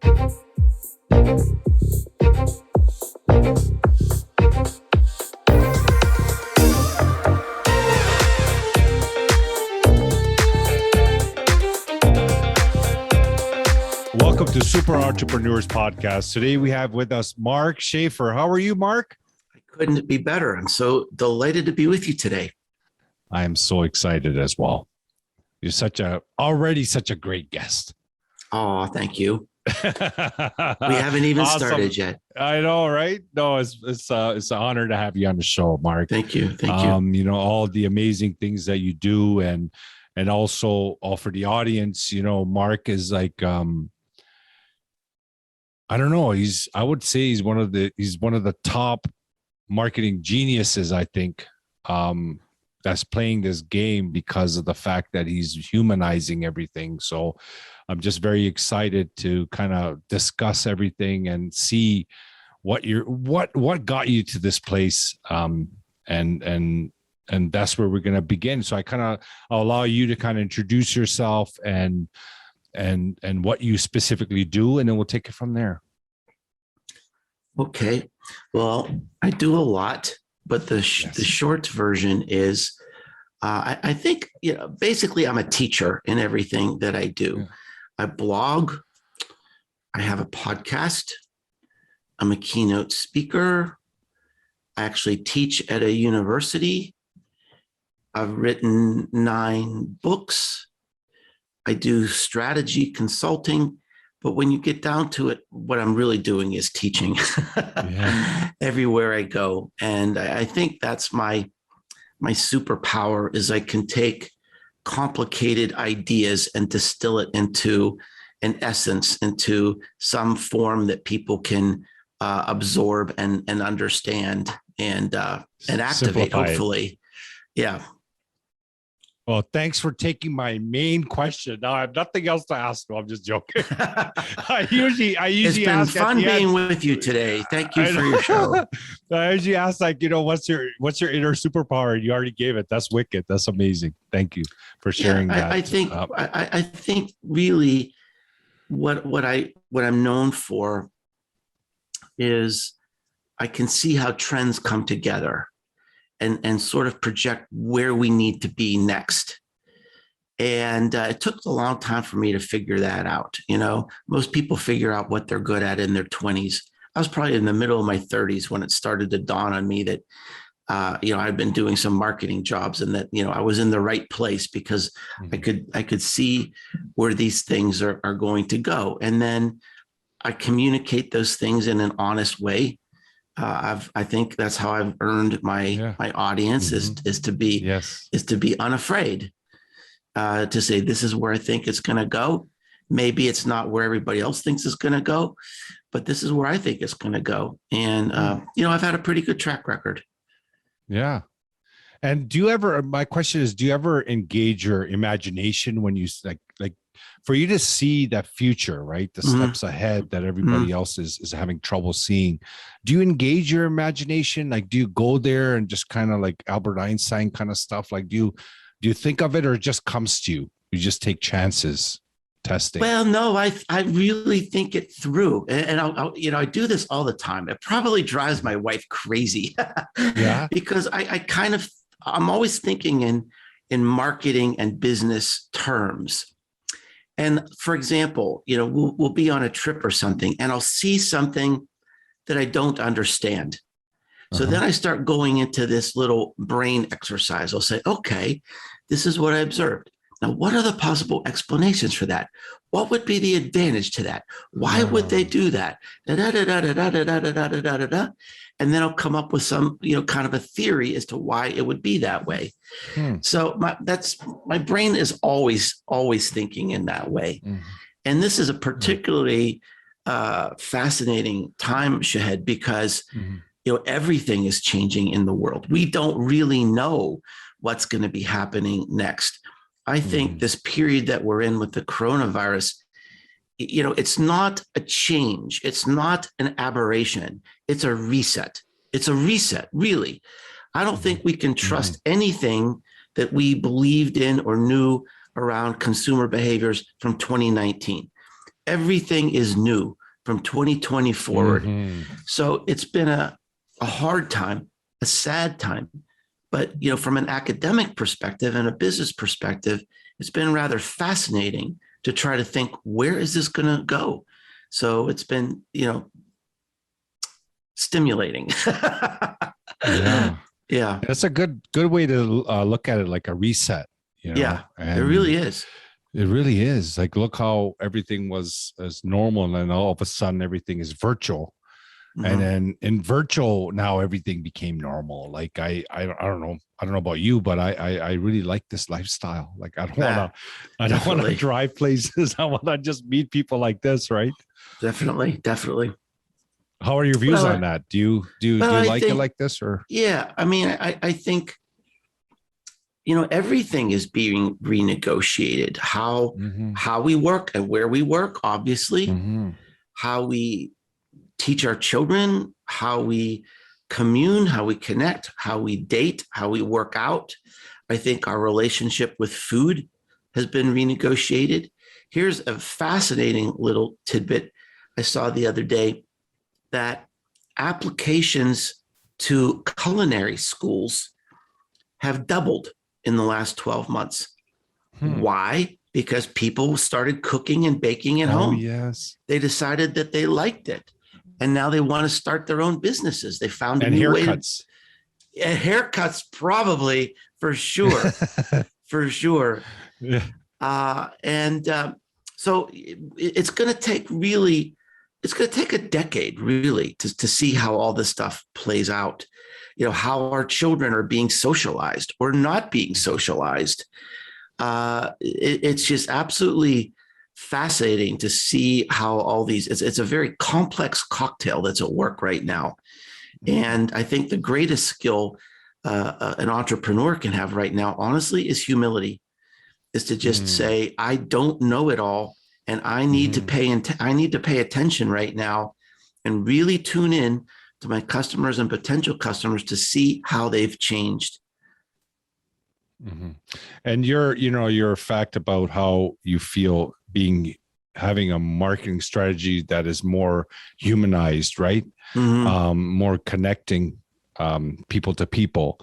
Welcome to Super Entrepreneurs Podcast. Today we have with us Mark Schaefer. How are you, Mark? I couldn't be better. I'm so delighted to be with you today. I am so excited as well. You're already such a great guest. Oh, thank you. We haven't even started yet. I know, right? No, it's an honor to have you on the show, Mark. Thank you. Thank you. You know, all the amazing things that you do, and also for the audience, you know, Mark is like I don't know. I would say he's one of the top marketing geniuses, I think, that's playing this game because of the fact that he's humanizing everything. So I'm just very excited to kind of discuss everything and see what got you to this place. And that's where we're going to begin. So I'll allow you to kind of introduce yourself and what you specifically do, and then we'll take it from there. Okay. Well, I do a lot, but the short version is, I think, you know, basically I'm a teacher in everything that I do. Yeah. I blog. I have a podcast. I'm a keynote speaker. I actually teach at a university. I've written 9 books. I do strategy consulting, but when you get down to it, what I'm really doing is teaching everywhere I go. And I think that's my superpower is I can take complicated ideas and distill it into an essence, into some form that people can absorb and understand and activate, simplify hopefully. It. Yeah. Well, thanks for taking my main question. Now I have nothing else to ask. No, I'm just joking. I usually it's been ask fun being with you today. Thank you for your show. I usually ask, like, you know, what's your inner superpower? You already gave it. That's wicked. That's amazing. Thank you for sharing that. I think really what I'm known for is I can see how trends come together and sort of project where we need to be next. And it took a long time for me to figure that out. You know, most people figure out what they're good at in their 20s. I was probably in the middle of my 30s when it started to dawn on me that, you know, I'd been doing some marketing jobs and that, you know, I was in the right place because I could see where these things are going to go. And then I communicate those things in an honest way. I think that's how I've earned my audience is to be unafraid, to say, this is where I think it's going to go. Maybe it's not where everybody else thinks it's going to go, but this is where I think it's going to go. And, you know, I've had a pretty good track record. Yeah. And my question is, do you ever engage your imagination when you like for you to see that future, right? The steps ahead that everybody else is having trouble seeing. Do you engage your imagination? Like, do you go there and just kind of like Albert Einstein kind of stuff? Like, do you think of it, or it just comes to you? You just take chances, testing? Well, no, I really think it through. And I'll you know, I do this all the time. It probably drives my wife crazy. Yeah. Because I'm always thinking in marketing and business terms. And for example, you know, we'll be on a trip or something and I'll see something that I don't understand. So then I start going into this little brain exercise. I'll say, okay, this is what I observed. Now, what are the possible explanations for that? What would be the advantage to that? Why would they do that? And then I'll come up with some, you know, kind of a theory as to why it would be that way. So my brain is always thinking in that way. And this is a particularly fascinating time, Shahid, because you know, everything is changing in the world. We don't really know what's going to be happening next. I think this period that we're in with the coronavirus, you know, it's not a change. It's not an aberration. It's a reset. It's a reset, really. I don't think we can trust anything that we believed in or knew around consumer behaviors from 2019. everything is new from 2020 forward. Mhm. So it's been a hard time, a sad time. But, from an academic perspective and a business perspective, it's been rather fascinating to try to think, where is this going to go? So it's been, stimulating. Yeah. Yeah. That's a good way to look at it, like a reset, Yeah. It and really is. it really is. Like, look how everything was as normal, and then all of a sudden everything is virtual. And then in virtual, now everything became normal. Like I don't know. I don't know about you, but I really like this lifestyle. Like I don't want to drive places. I want to just meet people like this, right? Definitely. How are your views on that? Do you like it like this, or? Yeah, I mean, I think, everything is being renegotiated. How we work and where we work, obviously, how we teach our children, how we commune, how we connect, how we date, how we work out. I think our relationship with food has been renegotiated. Here's a fascinating little tidbit I saw the other day, that applications to culinary schools have doubled in the last 12 months. Why? Because people started cooking and baking at home. Yes. They decided that they liked it. And now they want to start their own businesses. They found a and new haircuts. way to, haircuts, probably, for sure. For sure. Yeah. So it's going to take a decade really to see how all this stuff plays out. How our children are being socialized or not being socialized. It's just absolutely fascinating to see how all these, it's a very complex cocktail that's at work right now. And I think the greatest skill an entrepreneur can have right now, honestly, is humility, is to just say, I don't know it all. And I need to pay attention right now and really tune in to my customers and potential customers to see how they've changed. And your fact about how you feel having a marketing strategy that is more humanized, right? More connecting people to people.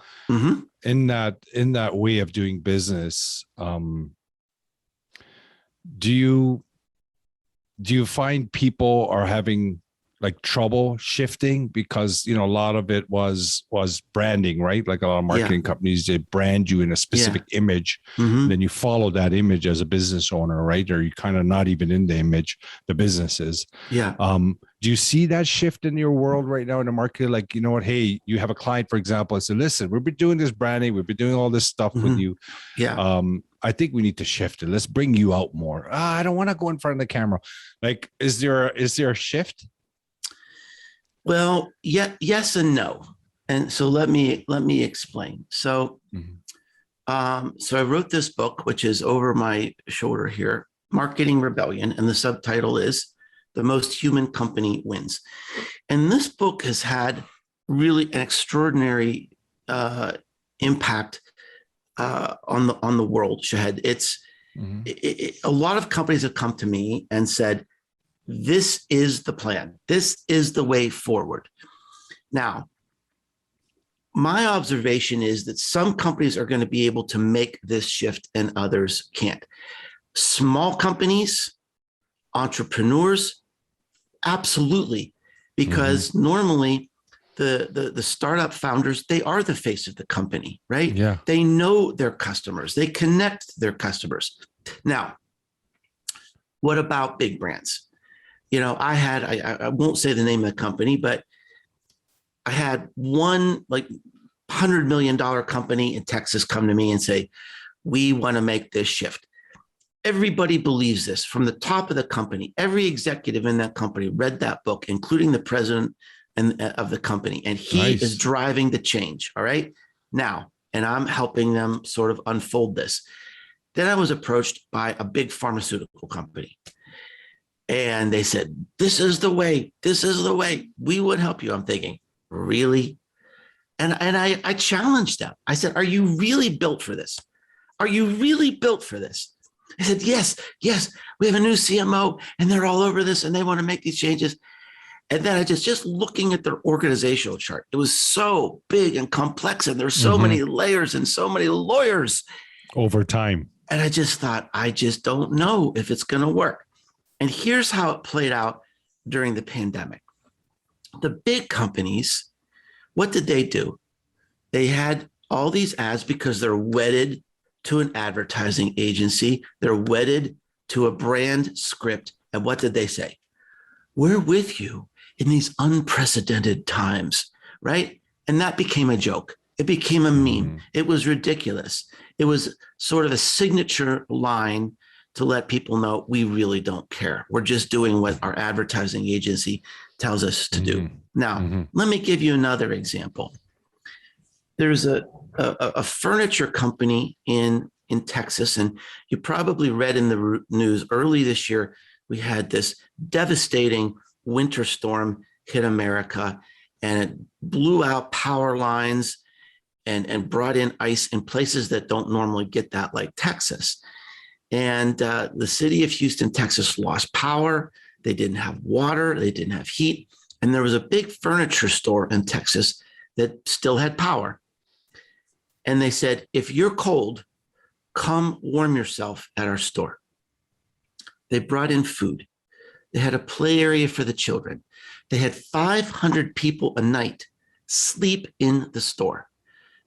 In that way of doing business, do you find people are having like trouble shifting, because a lot of it was branding, right? Like a lot of marketing companies, they brand you in a specific image, then you follow that image as a business owner, right? Or you kind of not even in the image, the businesses. Do you see that shift in your world right now in the market? Like, what, hey, you have a client, for example, and say, listen, we've been doing this branding, we've been doing all this stuff with you. I think we need to shift it. Let's bring you out more. I don't want to go in front of the camera. Like, is there a shift? Well, yes and no. And so let me explain. So, so I wrote this book, which is over my shoulder here, Marketing Rebellion. And the subtitle is The Most Human Company Wins. And this book has had really an extraordinary impact on the world, Shahid. A lot of companies have come to me and said, this is the plan. This is the way forward. Now, my observation is that some companies are going to be able to make this shift and others can't. Small companies, entrepreneurs, absolutely, because normally the startup founders, they are the face of the company, right? Yeah. They know their customers. They connect their customers. Now, what about big brands? I won't say the name of the company, but I had one like $100 million company in Texas come to me and say, we want to make this shift. Everybody believes this from the top of the company. Every executive in that company read that book, including the president of the company. And he is driving the change. All right. Now, and I'm helping them sort of unfold this. Then I was approached by a big pharmaceutical company. And they said, this is the way. This is the way. We would help you. I'm thinking, really? And I challenged them. I said, are you really built for this? Are you really built for this? I said, yes, we have a new CMO and they're all over this and they want to make these changes. And then I just looking at their organizational chart, it was so big and complex and there's so many layers and so many lawyers over time. And I just thought, I just don't know if it's going to work. And here's how it played out during the pandemic. The big companies, what did they do? They had all these ads because they're wedded to an advertising agency. They're wedded to a brand script. And what did they say? We're with you in these unprecedented times, right? And that became a joke. It became a meme. It was ridiculous. It was sort of a signature line to let people know we really don't care. We're just doing what our advertising agency tells us to do. Now, let me give you another example. There's a furniture company in Texas, and you probably read in the news early this year, we had this devastating winter storm hit America, and it blew out power lines and brought in ice in places that don't normally get that, like Texas. And the city of Houston, Texas lost power. They didn't have water. They didn't have heat. And there was a big furniture store in Texas that still had power. And they said, if you're cold, come warm yourself at our store. They brought in food. They had a play area for the children. They had 500 people a night sleep in the store.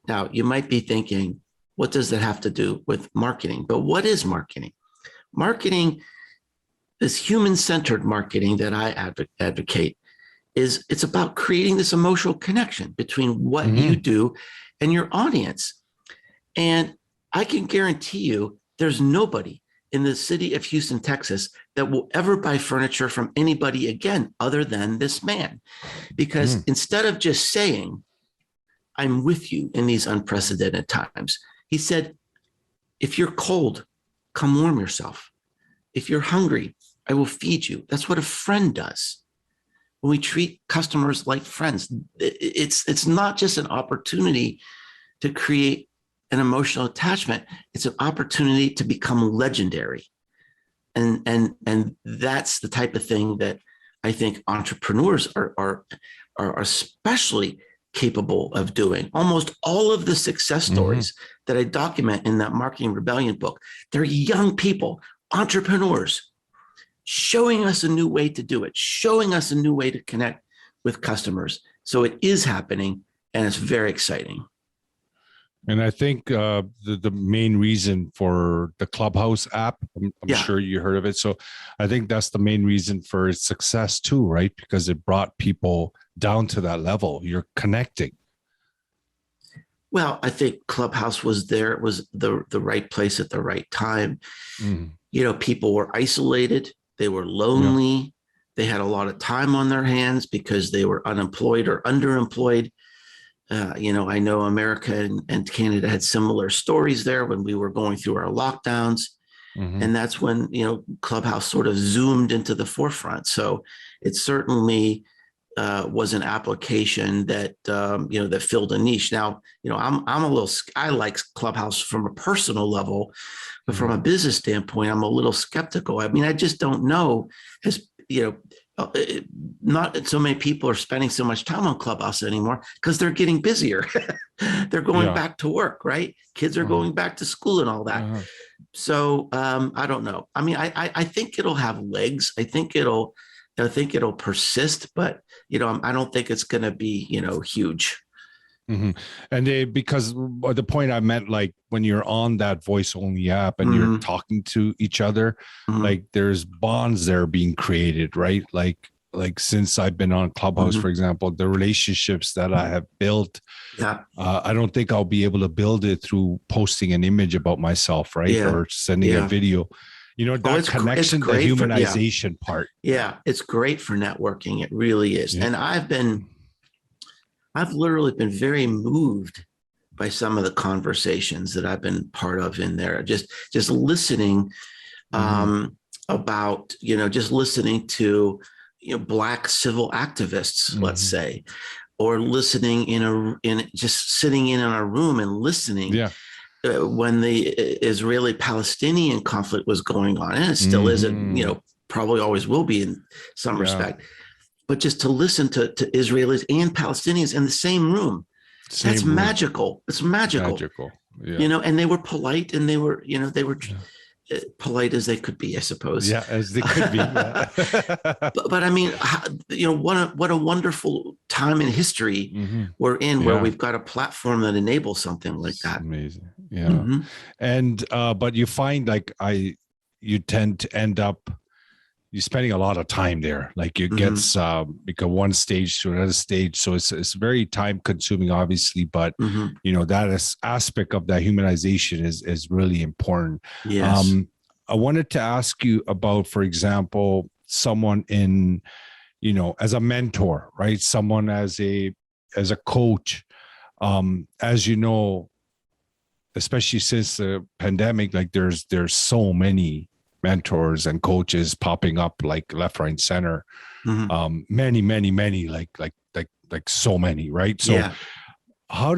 Now, you might be thinking, what does that have to do with marketing? But what is marketing? Marketing, this human-centered marketing that I advocate, it's about creating this emotional connection between what you do and your audience. And I can guarantee you there's nobody in the city of Houston, Texas, that will ever buy furniture from anybody again other than this man. Because instead of just saying, I'm with you in these unprecedented times, he said, if you're cold, come warm yourself. If you're hungry, I will feed you. That's what a friend does. When we treat customers like friends, it's not just an opportunity to create an emotional attachment. It's an opportunity to become legendary. And that's the type of thing that I think entrepreneurs are especially capable of doing. Almost all of the success stories that I document in that Marketing Rebellion book, they're young people, entrepreneurs, showing us a new way to do it, showing us a new way to connect with customers. So it is happening, and it's very exciting. And I think the main reason for the Clubhouse app, I'm sure you heard of it. So I think that's the main reason for its success too, right? Because it brought people down to that level. You're connecting. Well, I think Clubhouse was there. It was the right place at the right time. You know, people were isolated. They were lonely. They had a lot of time on their hands because they were unemployed or underemployed. You know, I know America and Canada had similar stories there when we were going through our lockdowns. And that's when, you know, Clubhouse sort of zoomed into the forefront. So it certainly was an application that, you know, that filled a niche. Now, you know, I like Clubhouse from a personal level, but from a business standpoint, I'm a little skeptical. I mean, I just don't know, as, you know, not so many people are spending so much time on Clubhouse anymore because they're getting busier. They're going back to work, right? Kids are going back to school and all that. So I don't know. I mean, I think it'll have legs. I think it'll persist, but you know, I don't think it's going to be, you know, huge. And because the point I meant, like when you're on that voice only app and you're talking to each other, like there's bonds that are being created, right? Like since I've been on Clubhouse, for example, the relationships that I have built, I don't think I'll be able to build it through posting an image about myself, right? Or sending a video. You know, that connection, the humanization part. Yeah, it's great for networking. It really is. And I've literally been very moved by some of the conversations that I've been part of in there. Just listening about, you know, just listening to, you know, Black civil activists, let's say, or listening just sitting in a room and listening. when the Israeli-Palestinian conflict was going on, and it still is, probably always will be in some respect. But just to listen to Israelis and Palestinians in the same room, that's room. Magical. It's magical. Yeah. And they were polite, and they were polite as they could be, I suppose. Yeah, as they could be. Yeah. but I mean, what a wonderful time in history we're in, where we've got a platform that enables something like that. Amazing. Yeah. And but you find you tend to end up you're spending a lot of time there. Like it gets because one stage to another stage. So it's very time consuming, obviously, but that is aspect of that humanization is really important. Yes. I wanted to ask you about, for example, someone in, as a mentor, right? Someone as a coach, as you know, especially since the pandemic, like there's so many mentors and coaches popping up like left, right, and center. Many, like so many, right? So how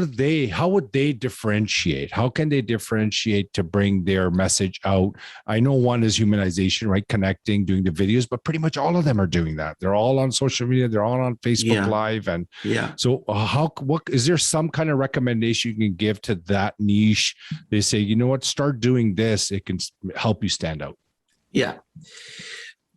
would they differentiate? How can they differentiate to bring their message out? I know one is humanization, right? Connecting, doing the videos, but pretty much all of them are doing that. They're all on social media. They're all on Facebook Live. And so what is there some kind of recommendation you can give to that niche? They say, you know what, start doing this. It can help you stand out. Yeah.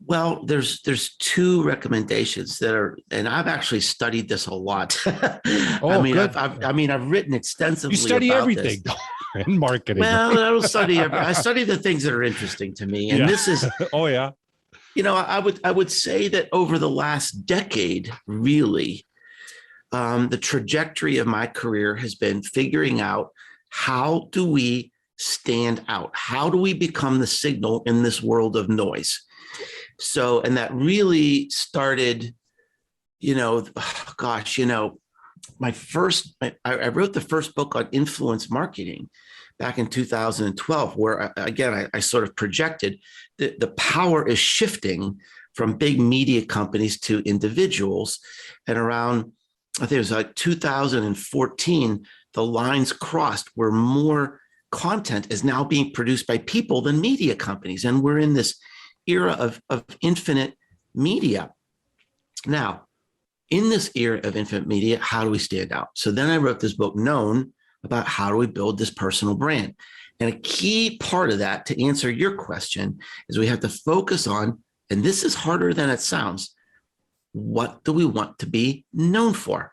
Well, there's two recommendations that are, and I've actually studied this a lot. I've written extensively. You study about everything in marketing. Well, I don't study I study the things that are interesting to me, and this is. I would say that over the last decade, really, the trajectory of my career has been figuring out how do we stand out? How do we become the signal in this world of noise? So, and that really started, I wrote the first book on influence marketing back in 2012, where I sort of projected that the power is shifting from big media companies to individuals. And around, I think it was like 2014, the lines crossed where more content is now being produced by people than media companies. And we're in this era of infinite media. Now, in this era of infinite media, how do we stand out? So then I wrote this book, Known, about how do we build this personal brand. And a key part of that, to answer your question, is we have to focus on, and this is harder than it sounds, what do we want to be known for?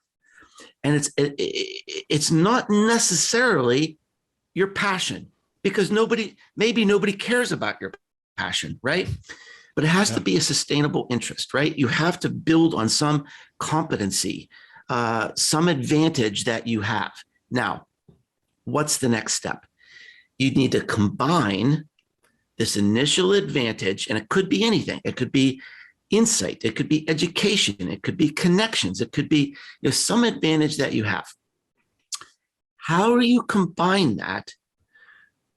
And it's not necessarily your passion, because maybe nobody cares about your passion, right? But it has to be a sustainable interest, right? You have to build on some competency, some advantage that you have. Now, what's the next step? You need to combine this initial advantage, and it could be anything. It could be insight, it could be education, it could be connections, it could be some advantage that you have. How do you combine that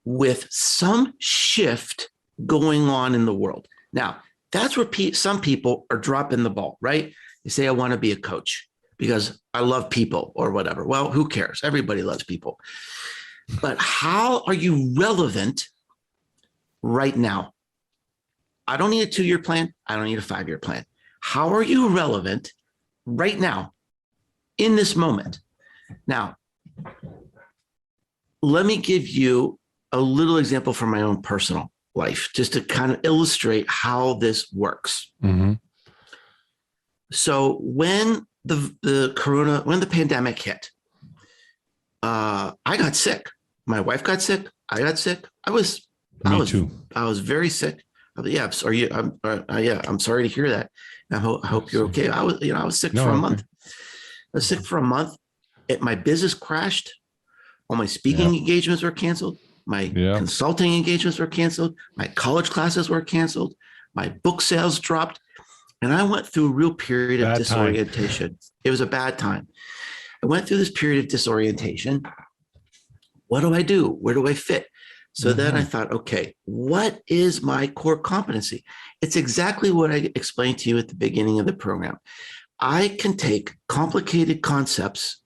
with some shift going on in the world? Now, that's where some people are dropping the ball, right? They say, I want to be a coach because I love people or whatever. Well, who cares? Everybody loves people. But how are you relevant right now? I don't need a 2-year plan. I don't need a 5-year plan. How are you relevant right now in this moment? Now, let me give you a little example from my own personal life, just to kind of illustrate how this works. So when the pandemic hit, I got sick. My wife got sick. I got sick. I was very sick. I'm sorry. I'm sorry to hear that. I hope you're okay. I was sick for a month. I was sick for a month. My business crashed. All my speaking engagements were canceled. My consulting engagements were canceled. My college classes were canceled. My book sales dropped. And I went through a real period of disorientation. It was a bad time. I went through this period of disorientation. What do I do? Where do I fit? So then I thought, okay, what is my core competency? It's exactly what I explained to you at the beginning of the program. I can take complicated concepts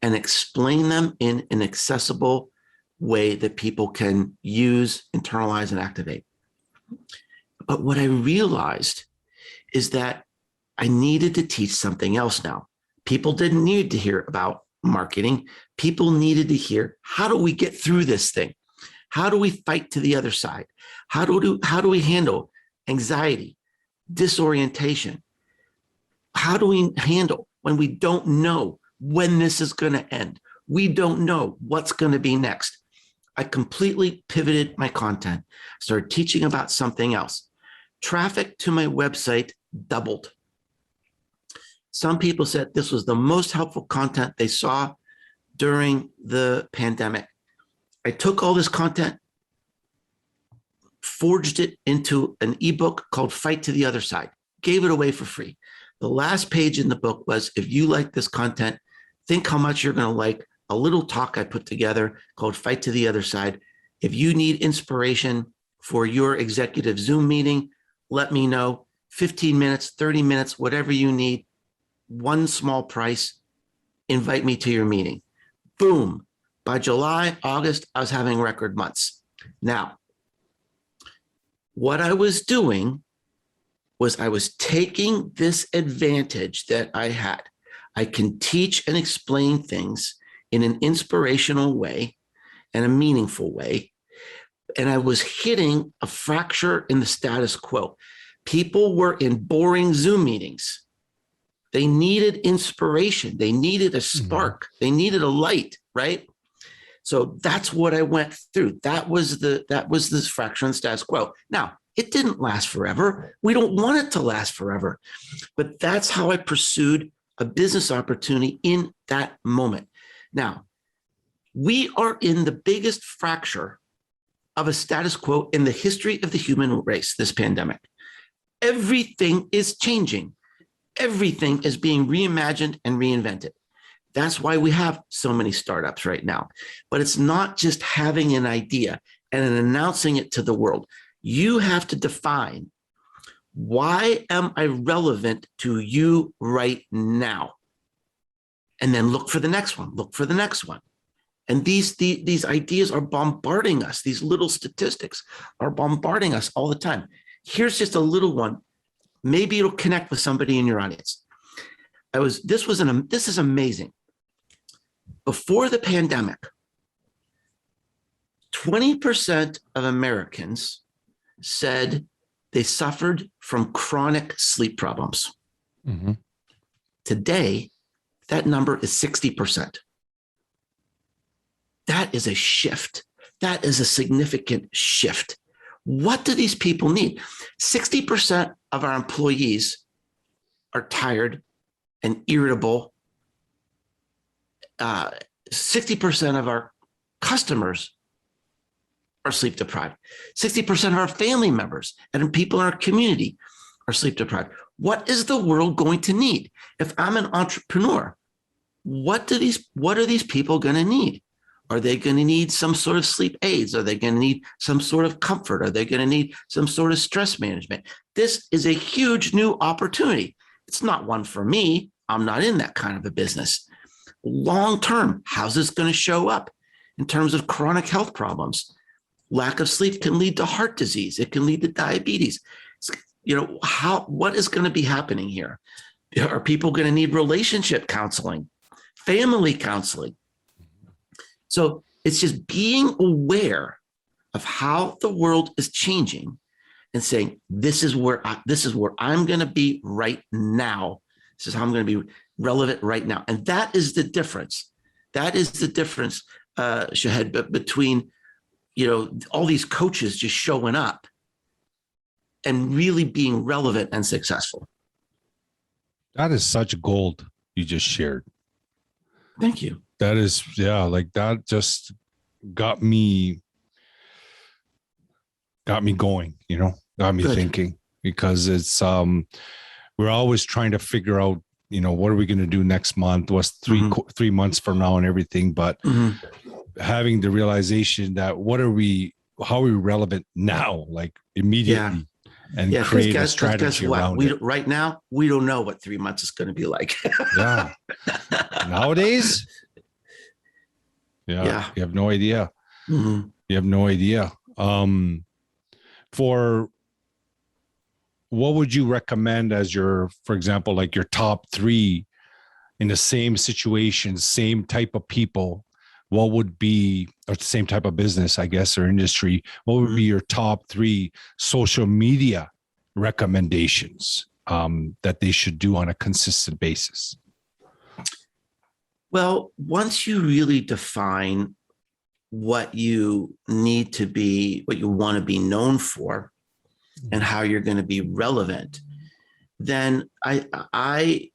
and explain them in an accessible way that people can use, internalize, and activate. But what I realized is that I needed to teach something else now. People didn't need to hear about marketing. People needed to hear, how do we get through this thing? How do we fight to the other side? How do we handle anxiety, disorientation? How do we handle when we don't know when this is going to end? We don't know what's going to be next. I completely pivoted my content, started teaching about something else. Traffic to my website doubled. Some people said this was the most helpful content they saw during the pandemic. I took all this content, forged it into an ebook called Fight to the Other Side, gave it away for free. The last page in the book was, if you like this content, think how much you're going to like a little talk I put together called Fight to the Other Side. If you need inspiration for your executive Zoom meeting, let me know. 15 minutes, 30 minutes, whatever you need, one small price, invite me to your meeting. Boom. By July, August, I was having record months. Now, what I was doing was I was taking this advantage that I had. I can teach and explain things in an inspirational way and a meaningful way. And I was hitting a fracture in the status quo. People were in boring Zoom meetings. They needed inspiration. They needed a spark. They needed a light, right? So that's what I went through. That was this fracture in the status quo. Now, it didn't last forever. We don't want it to last forever. But that's how I pursued a business opportunity in that moment. Now, we are in the biggest fracture of a status quo in the history of the human race, this pandemic. Everything is changing. Everything is being reimagined and reinvented. That's why we have so many startups right now. But it's not just having an idea and then announcing it to the world. You have to define, why am I relevant to you right now? And then look for the next one, look for the next one. And these ideas are bombarding us. These little statistics are bombarding us all the time. Here's just a little one. Maybe it'll connect with somebody in your audience. This is amazing. Before the pandemic, 20% of Americans said they suffered from chronic sleep problems. Mm-hmm. Today, that number is 60%. That is a shift. That is a significant shift. What do these people need? 60% of our employees are tired and irritable. 60% of our customers are sleep deprived. 60% of our family members and people in our community are sleep deprived. What is the world going to need? If I'm an entrepreneur, what are these people going to need? Are they going to need some sort of sleep aids? Are they going to need some sort of comfort? Are they going to need some sort of stress management? This is a huge new opportunity. It's not one for me. I'm not in that kind of a business. Long term, how's this going to show up in terms of chronic health problems? Lack of sleep can lead to heart disease. It can lead to diabetes. What is going to be happening here? Are people going to need relationship counseling, family counseling? So it's just being aware of how the world is changing and saying, this is where I'm going to be right now. This is how I'm going to be relevant right now. And that is the difference. That is the difference, Shahed, between, all these coaches just showing up and really being relevant and successful. That is such gold you just shared. Thank you. That is, that just got me going, got me thinking, because it's, we're always trying to figure out, what are we going to do next month? What's 3 months from now and everything. But having the realization that how are we relevant now, like immediately, and create a strategy around it. Right now, we don't know what 3 months is going to be like. Nowadays. Yeah, you have no idea. Mhm. You have no idea. For what would you recommend as your, for example, like your top three in the same situation, same type of people? What would be, or the same type of business, I guess, or industry? What would be your top three social media recommendations that they should do on a consistent basis? Well, once you really define what you need to be, what you want to be known for, and how you're going to be relevant, then I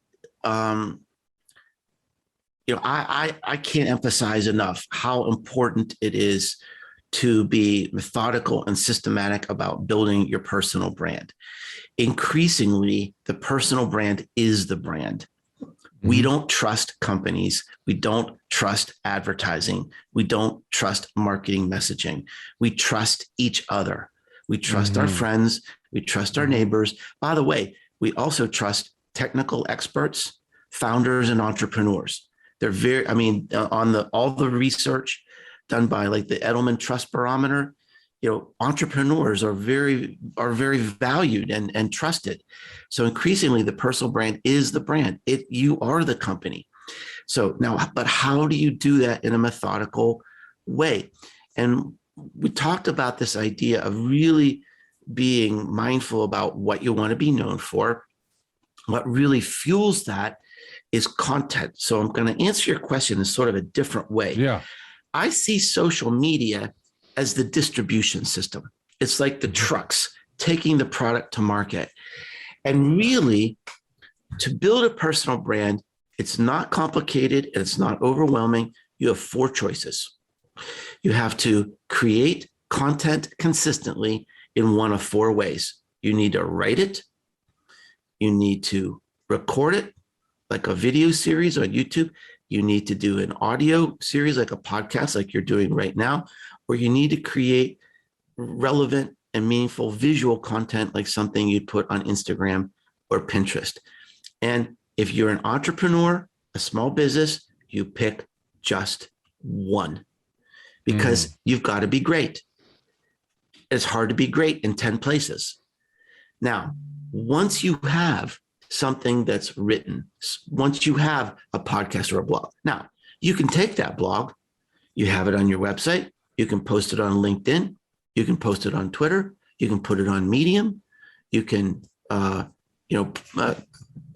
can't emphasize enough how important it is to be methodical and systematic about building your personal brand. Increasingly, the personal brand is the brand. We don't trust companies. We don't trust advertising. We don't trust marketing messaging. We trust each other. We trust our friends. We trust our neighbors. By the way, we also trust technical experts, founders, and entrepreneurs. They're very, I mean, on all the research done by like the Edelman Trust Barometer, entrepreneurs are very valued and trusted. So increasingly, the personal brand is the brand. You are the company. So now, but how do you do that in a methodical way? And we talked about this idea of really being mindful about what you want to be known for. What really fuels that is content. So I'm going to answer your question in sort of a different way. Yeah. I see social media as the distribution system. It's like the trucks taking the product to market. And really, to build a personal brand, it's not complicated and it's not overwhelming. You have 4 choices. You have to create content consistently in one of 4 ways. You need to write it. You need to record it, like a video series on YouTube. You need to do an audio series, like a podcast, like you're doing right now, or you need to create relevant and meaningful visual content, like something you'd put on Instagram or Pinterest. And if you're an entrepreneur, a small business, you pick just one, because you've got to be great. It's hard to be great in 10 places. Now, once you have something that's written, once you have a podcast or a blog, now you can take that blog, you have it on your website, you can post it on LinkedIn, you can post it on Twitter, you can put it on Medium, you can,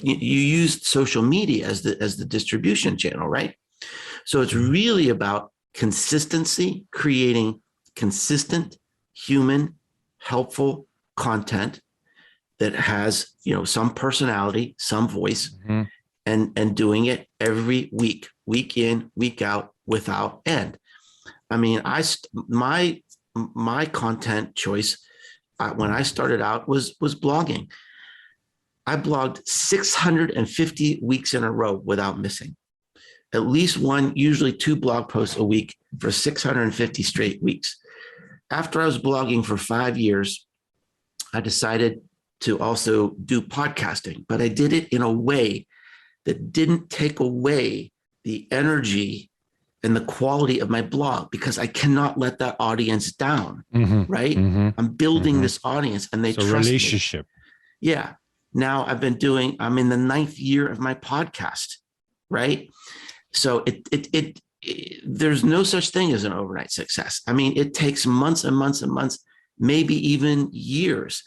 you use social media as the distribution channel, right? So it's really about consistency, creating consistent, human, helpful content that has, some personality, some voice, and doing it every week, week in, week out, without end. I mean, my content choice when I started out was blogging. I blogged 650 weeks in a row without missing. At least one, usually 2 blog posts a week for 650 straight weeks. After I was blogging for 5 years, I decided to also do podcasting, but I did it in a way that didn't take away the energy and the quality of my blog, because I cannot let that audience down, right? I'm building this audience and they trust relationship. Me. Yeah. Now I'm in the 9th year of my podcast, right? So there's no such thing as an overnight success. I mean, it takes months and months and months, maybe even years.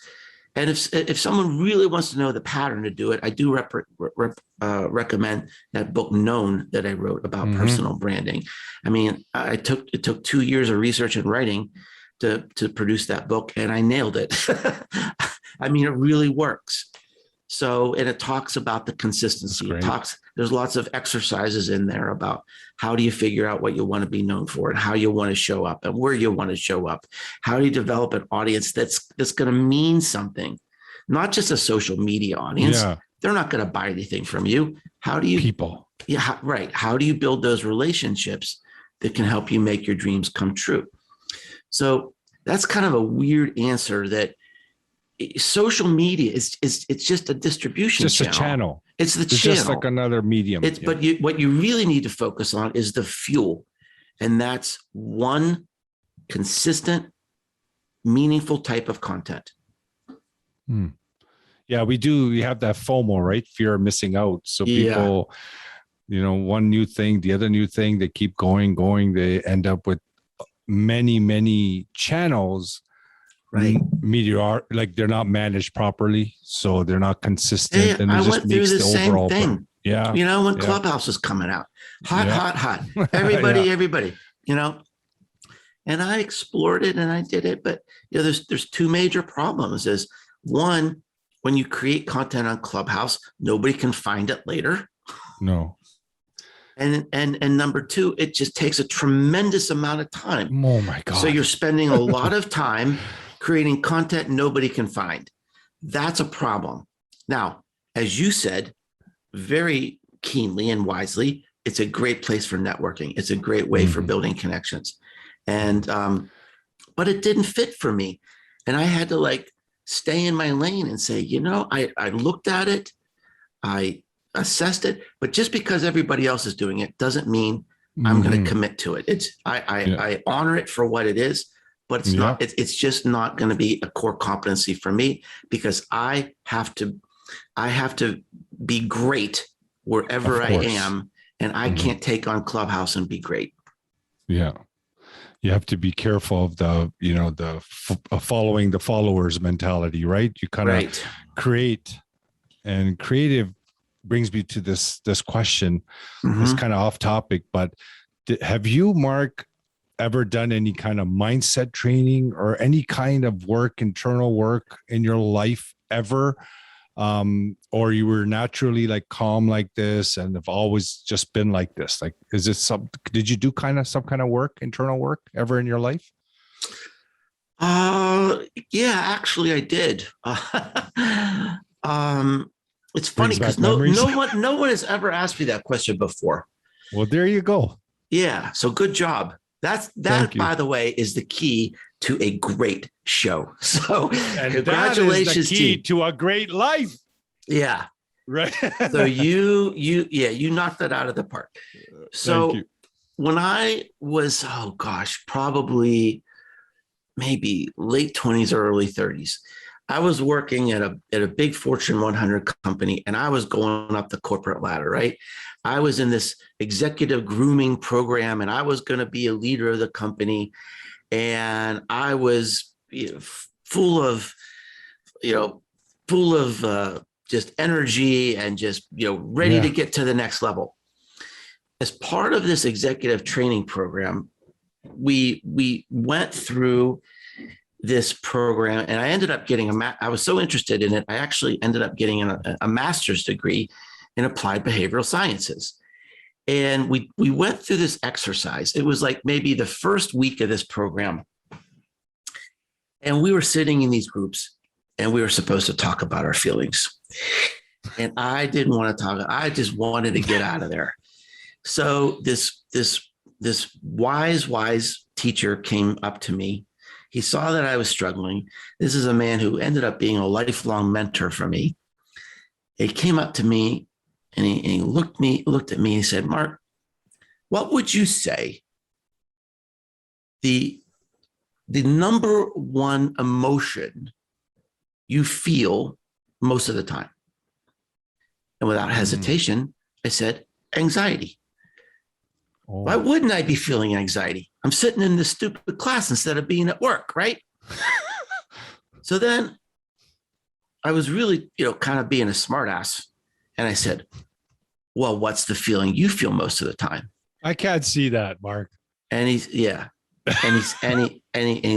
And if someone really wants to know the pattern to do it, I do recommend that book Known that I wrote about personal branding. I mean, it took 2 years of research and writing to produce that book, and I nailed it. I mean, it really works. So, and it talks about the consistency. There's lots of exercises in there about how do you figure out what you want to be known for and how you want to show up and where you want to show up. How do you develop an audience that's going to mean something, not just a social media audience. Yeah. They're not going to buy anything from you. How do you people? Yeah, right. How do you build those relationships that can help you make your dreams come true? So that's kind of a weird answer. That social media it's just a distribution channel. Just a channel. It's the channel. Just like another medium. But what you really need to focus on is the fuel. And that's one consistent, meaningful type of content. Yeah, we do. We have that FOMO, right? Fear of missing out. So people, one new thing, the other new thing, they keep going. They end up with many channels, right? Like they're not managed properly, so they're not consistent, Yeah, and it I just went through makes the the same overall thing. When Clubhouse was coming out, hot, everybody, and I explored it and I did it. But there's two major problems. Is one, when you create content on Clubhouse, nobody can find it later. No. And number two, it just takes a tremendous amount of time. Oh my God. So you're spending a lot of time creating content nobody can find. That's a problem. Now, as you said, very keenly and wisely, it's a great place for networking. It's a great way for building connections. And but it didn't fit for me. And I had to stay in my lane and say, I looked at it, I assessed it, but just because everybody else is doing it doesn't mean I'm going to commit to it. I honor it for what it is, but it's not, it's just not going to be a core competency for me, because I have to be great wherever I am. And I can't take on Clubhouse and be great. Yeah. You have to be careful of following the followers mentality, right? You kind of create, and creative brings me to this question. It's kind of off topic, but have you, Mark, ever done any kind of mindset training or any kind of internal work in your life ever? Or you were naturally calm like this and have always just been like this? Did you do some kind of work, internal work ever in your life? Yeah, actually I did. It's funny because no one has ever asked me that question before. Well, there you go. Yeah. So good job. That, by the way, is the key to a great show. So congratulations, that is the key to a great life. Yeah. Right. So you knocked that out of the park. So when I was, probably maybe late 20s or early 30s, I was working at a big Fortune 100 company, and I was going up the corporate ladder, right? I was in this executive grooming program, and I was going to be a leader of the company. And I was full of just energy and just, ready to get to the next level. As part of this executive training program, we went through this program, and I ended up getting I was so interested in it, I actually ended up getting a master's degree in applied behavioral sciences. And we went through this exercise. It was maybe the first week of this program. And we were sitting in these groups, and we were supposed to talk about our feelings. And I didn't want to talk. I just wanted to get out of there. So this wise teacher came up to me. He saw that I was struggling. This is a man who ended up being a lifelong mentor for me. He came up to me, and he looked at me and he said, "Mark, what would you say the number one emotion you feel most of the time?" And without hesitation, I said, "Anxiety." Oh. Why wouldn't I be feeling anxiety? I'm sitting in this stupid class instead of being at work, right? So then I was really, kind of being a smartass. And I said, "Well, what's the feeling you feel most of the time?" I can't see that, Mark. And he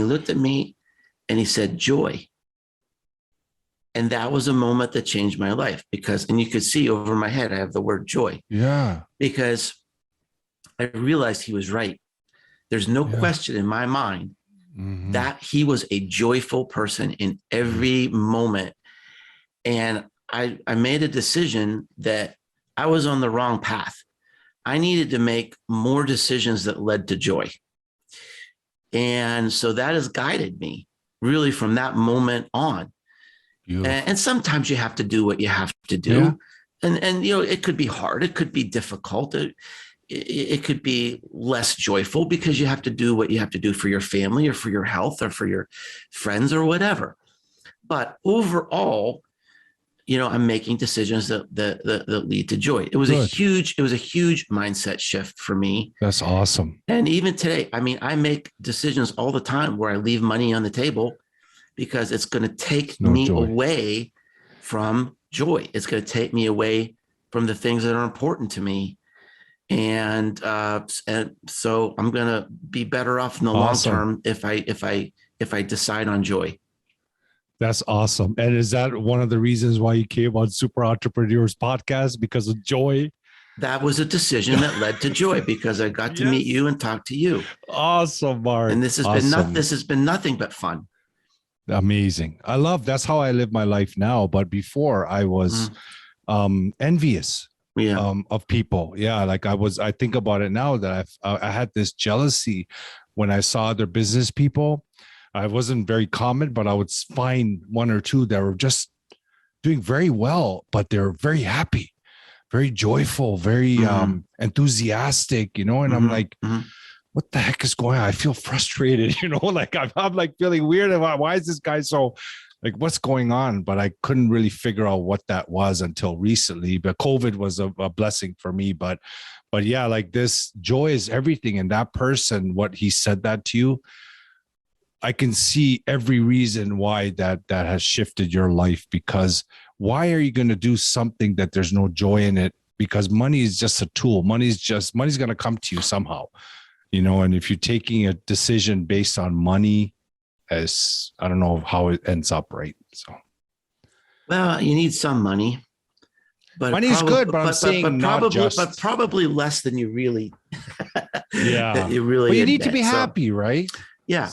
looked at me and he said, "Joy." And that was a moment that changed my life, and you could see over my head, I have the word joy. Yeah. Because I realized he was right. There's no question in my mind that he was a joyful person in every moment. And I made a decision that I was on the wrong path. I needed to make more decisions that led to joy. And so that has guided me really from that moment on. And sometimes you have to do what you have to do. Yeah. And it could be hard. It could be difficult. it could be less joyful because you have to do what you have to do for your family or for your health or for your friends or whatever. But overall, I'm making decisions that lead to joy. It was Good. a huge mindset shift for me. That's awesome. And even today, I mean, I make decisions all the time where I leave money on the table because it's going to take me away from joy. It's going to take me away from the things that are important to me. And so I'm going to be better off in the long term if I decide on joy. That's awesome. And is that one of the reasons why you came on Super Entrepreneurs Podcast, because of joy? That was a decision that led to joy because I got to meet you and talk to you. Awesome, Mark. And this has been nothing but fun. Amazing. That's how I live my life now. But before I was envious of people. Yeah. Like I think about it now that I had this jealousy when I saw other business people. I wasn't very common, but I would find one or two that were just doing very well, but they're very happy, very joyful, very enthusiastic, and I'm like, what the heck is going on? I feel frustrated, like I'm like feeling weird about why is this guy so like, what's going on? But I couldn't really figure out what that was until recently. But COVID was a blessing for me. But yeah, like this joy is everything. And that person, what he said that to you, I can see every reason why that has shifted your life, because why are you going to do something that there's no joy in it? Because money is just a tool. Money's going to come to you somehow, and if you're taking a decision based on money, I don't know how it ends up, right? So, well, you need some money, but money's good, but I'm saying but probably less than you really, that you really. But you need to be happy, right? Yeah.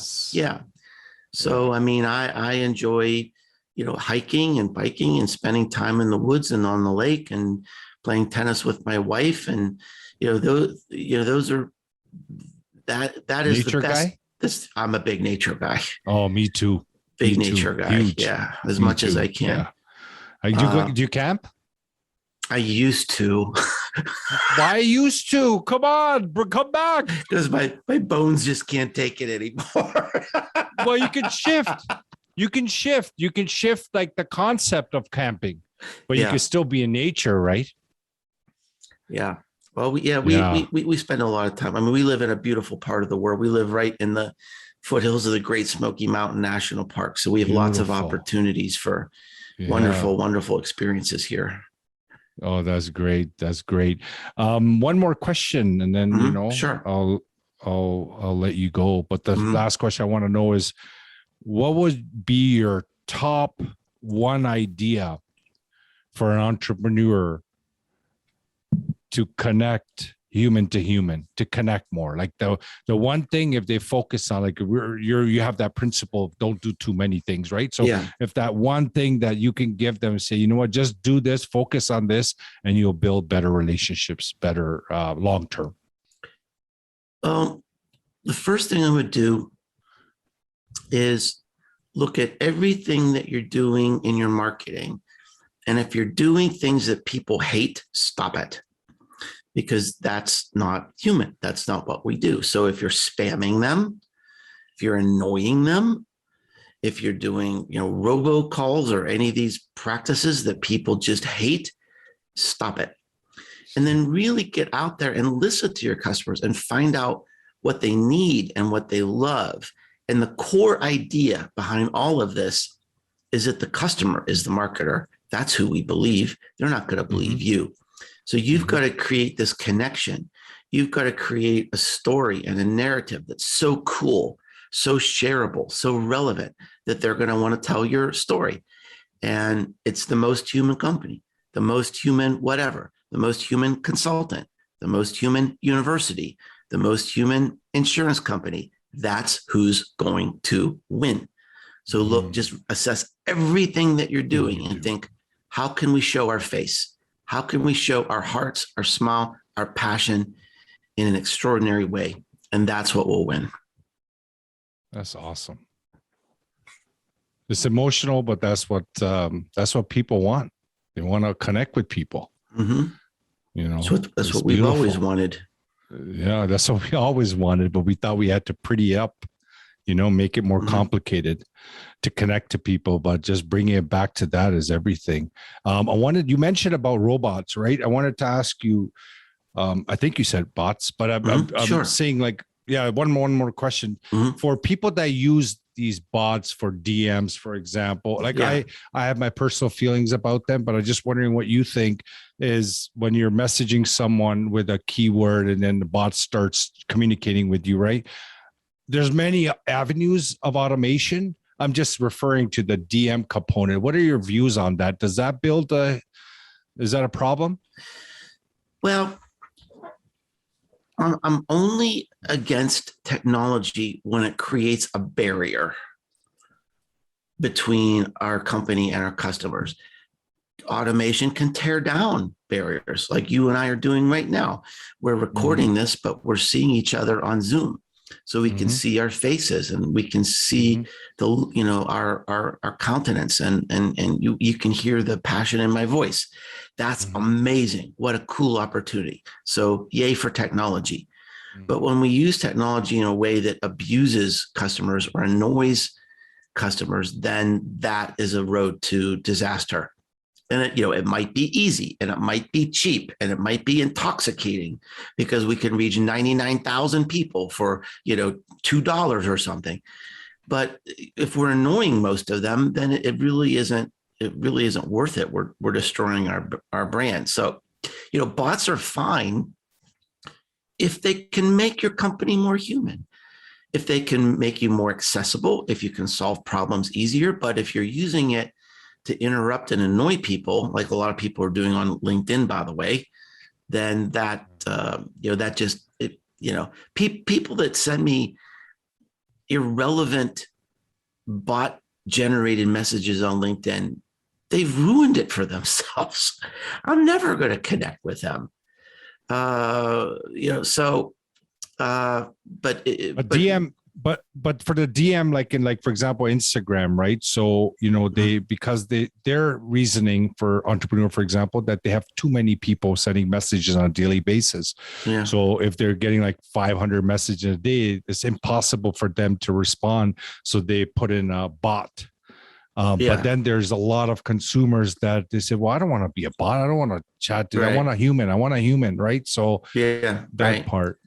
So, I mean, I enjoy, hiking and biking and spending time in the woods and on the lake and playing tennis with my wife. And, those are, that is nature the best. Guy? I'm a big nature guy. Oh, me too. Big nature guy. Huge. Yeah. As much as I can. Yeah. Do you camp? I used to. Why used to? Come on, come back. Because my bones just can't take it anymore. Well, you can shift. You can shift like the concept of camping, but you can still be in nature, right? Yeah. Well, we spend a lot of time. I mean, we live in a beautiful part of the world. We live right in the foothills of the Great Smoky Mountain National Park. So we have lots of opportunities for wonderful experiences here. Oh, that's great. That's great. One more question, and then sure, I'll let you go. But the last question I want to know is, what would be your top one idea for an entrepreneur to connect human to human, to connect more? Like the one thing, if they focus on, like you have that principle of don't do too many things, right? So if that one thing that you can give them, say, you know what, just do this, focus on this, and you'll build better relationships, better long term. The first thing I would do is look at everything that you're doing in your marketing. And if you're doing things that people hate, stop it. Because that's not human. That's not what we do. So if you're spamming them, if you're annoying them, if you're doing, robocalls or any of these practices that people just hate, stop it. And then really get out there and listen to your customers and find out what they need and what they love. And the core idea behind all of this is that the customer is the marketer. That's who we believe. They're not going to believe you. So you've got to create this connection. You've got to create a story and a narrative that's so cool, so shareable, so relevant that they're going to want to tell your story. And it's the most human company, the most human whatever, the most human consultant, the most human university, the most human insurance company. That's who's going to win. So look, just assess everything that you're doing and think, how can we show our face? How can we show our hearts, our smile, our passion in an extraordinary way? And that's what will win. That's awesome. It's emotional, but that's what people want. They want to connect with people. That's what we've beautiful. always wanted. Yeah, that's what we always wanted, but we thought we had to pretty up, make it more complicated to connect to people. But just bringing it back to that is everything. You mentioned about robots, right? I wanted to ask you, I think you said bots, but I'm Sure. saying one more question for people that use these bots for DMs, for example. I have my personal feelings about them, but I'm just wondering what you think is when you're messaging someone with a keyword and then the bot starts communicating with you, right? There's many avenues of automation. I'm just referring to the DM component. What are your views on that? Is that a problem? Well, I'm only against technology when it creates a barrier between our company and our customers. Automation can tear down barriers like you and I are doing right now. We're recording this, but we're seeing each other on Zoom. So we can see our faces and we can see our countenance and you can hear the passion in my voice. That's amazing. What a cool opportunity. So yay for technology. But when we use technology in a way that abuses customers or annoys customers, then that is a road to disaster. And it might be easy and it might be cheap and it might be intoxicating because we can reach 99,000 people for, $2 or something. But if we're annoying most of them, then it really isn't worth it. We're destroying our brand. So, bots are fine if they can make your company more human, if they can make you more accessible, if you can solve problems easier. But if you're using it to interrupt and annoy people, like a lot of people are doing on LinkedIn, by the way, then people that send me irrelevant bot generated messages on LinkedIn, they've ruined it for themselves. I'm never going to connect with them. But DM, but for the DM, for example, Instagram, right? So, because their reasoning for entrepreneur, for example, that they have too many people sending messages on a daily basis. Yeah. So if they're getting 500 messages a day, it's impossible for them to respond. So they put in a bot. But then there's a lot of consumers that they say, well, I don't want to be a bot. I don't want to chat to. Right. I want a human. Right. So that part.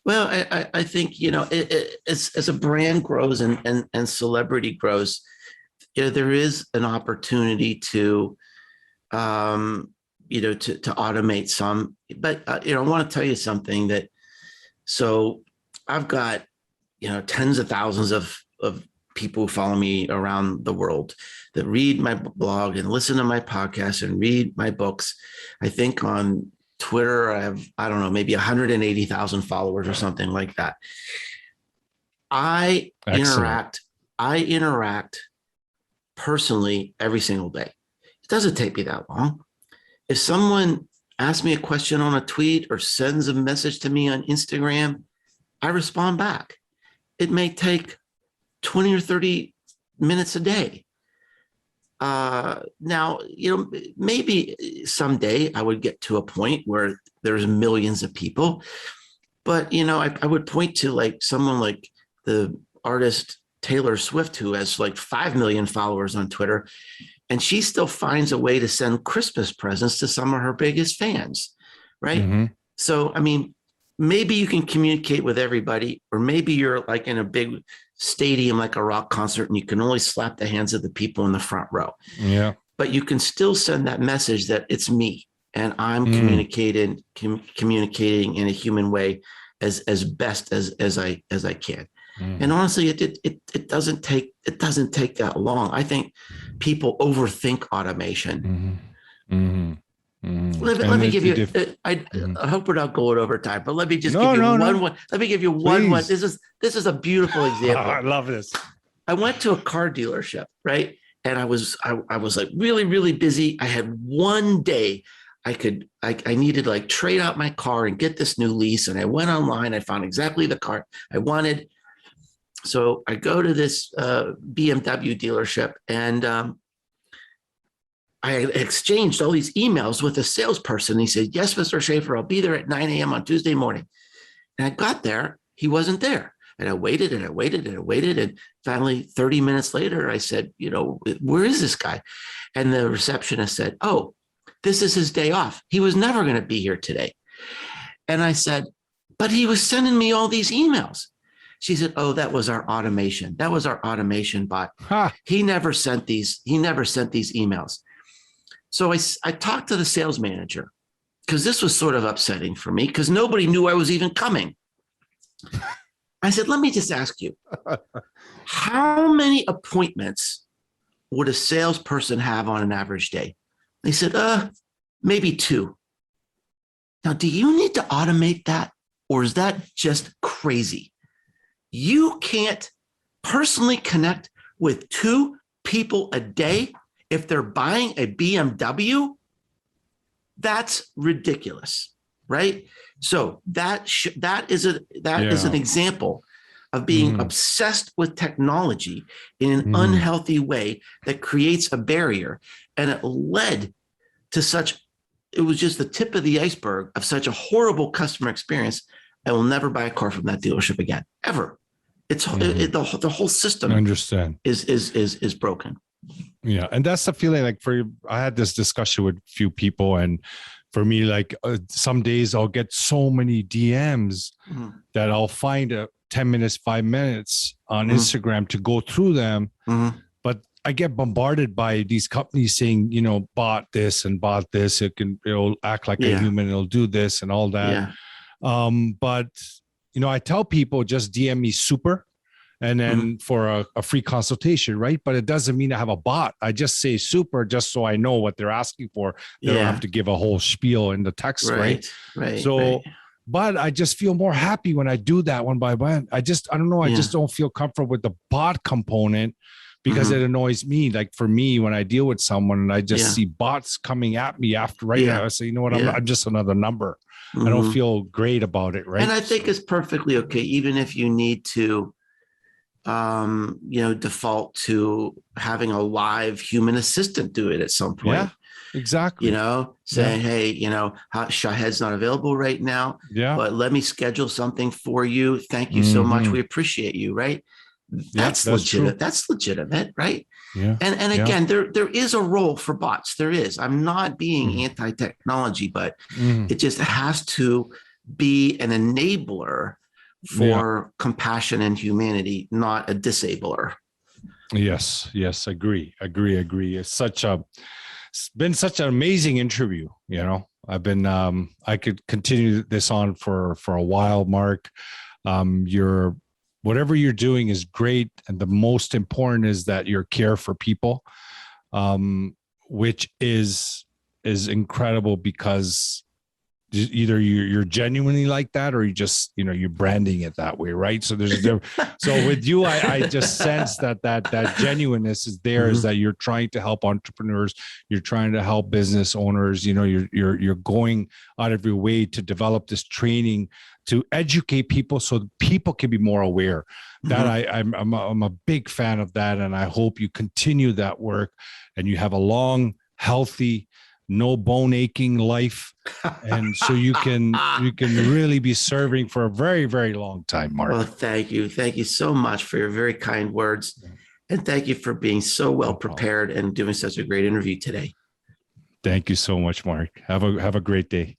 Well, I think, as a brand grows and celebrity grows, there is an opportunity to automate some. But, I want to tell you something so I've got, tens of thousands of people who follow me around the world that read my blog and listen to my podcast and read my books. I think on Twitter, I have, I don't know, maybe 180,000 followers or something like that. I interact personally every single day. It doesn't take me that long. If someone asks me a question on a tweet or sends a message to me on Instagram, I respond back. It may take 20 or 30 minutes a day. Now, maybe someday I would get to a point where there's millions of people, but, I would point to someone like the artist Taylor Swift, who has 5 million followers on Twitter, and she still finds a way to send Christmas presents to some of her biggest fans. Right. Mm-hmm. So, maybe you can communicate with everybody, or maybe you're in a big stadium, like a rock concert, and you can only slap the hands of the people in the front row. Yeah. But you can still send that message that it's me and I'm communicating in a human way as best as I can. And honestly, it doesn't take that long. I think people overthink automation. Let me give you. I hope we're not going over time, but let me just give you one. Let me give you one. This is a beautiful example. I love this. I went to a car dealership, right, and I was really, really busy. I had one day I needed to trade out my car and get this new lease, and I went online. I found exactly the car I wanted. So I go to this BMW dealership, and I exchanged all these emails with a salesperson. He said, yes, Mr. Schaefer, I'll be there at 9 a.m. on Tuesday morning. And I got there, he wasn't there. And I waited and I waited and I waited. And finally, 30 minutes later, I said, where is this guy? And the receptionist said, oh, this is his day off. He was never going to be here today. And I said, but he was sending me all these emails. She said, oh, that was our automation. That was our automation bot. Huh. He never sent these emails. So I talked to the sales manager, because this was sort of upsetting for me because nobody knew I was even coming. I said, let me just ask you, how many appointments would a salesperson have on an average day? They said, maybe 2. Now, do you need to automate that, or is that just crazy? You can't personally connect with 2 people a day if they're buying a BMW. That's ridiculous, right? So that is an example of being obsessed with technology in an unhealthy way that creates a barrier, and it led to it was just the tip of the iceberg of such a horrible customer experience. I will never buy a car from that dealership again, ever. The whole system I understand is broken. Yeah. And that's the feeling like I had this discussion with a few people, and for me, like some days I'll get so many DMs that I'll find 10 minutes, 5 minutes on Instagram to go through them. But I get bombarded by these companies saying, bought this and bought this. It'll act like a human. It'll do this and all that. But, I tell people just DM me super. And then for a free consultation, right? But it doesn't mean I have a bot. I just say super just so I know what they're asking for. They don't have to give a whole spiel in the text, right? So, but I just feel more happy when I do that one by one. I don't know. I just don't feel comfortable with the bot component because it annoys me. Like for me, when I deal with someone and I just see bots coming at me after, now, I say, you know what? I'm just another number. I don't feel great about it, right? And I think it's perfectly okay, even if you need to default to having a live human assistant do it at some point. Yeah, exactly. Saying, hey, Shahed's not available right now. Yeah. But let me schedule something for you. Thank you so much. We appreciate you, right? That's legitimate. True. That's legitimate, right? Yeah. And again, there is a role for bots. There is. I'm not being anti-technology, but it just has to be an enabler for compassion and humanity, not a disabler. Yes, agree. It's been such an amazing interview. I've been, I could continue this on for a while, Mark. Whatever you're doing is great. And the most important is that you care for people, which is incredible because either you're genuinely like that or you just, you're branding it that way. Right. So so with you, I just sense that genuineness is there, is that you're trying to help entrepreneurs. You're trying to help business owners. You're going out of your way to develop this training to educate people so people can be more aware. That I'm a big fan of that. And I hope you continue that work and you have a long, healthy, no bone aching life. And so you can really be serving for a very, very long time, Mark. Well, thank you. Thank you so much for your very kind words. And thank you for being so well prepared and doing such a great interview today. Thank you so much, Mark. Have a great day.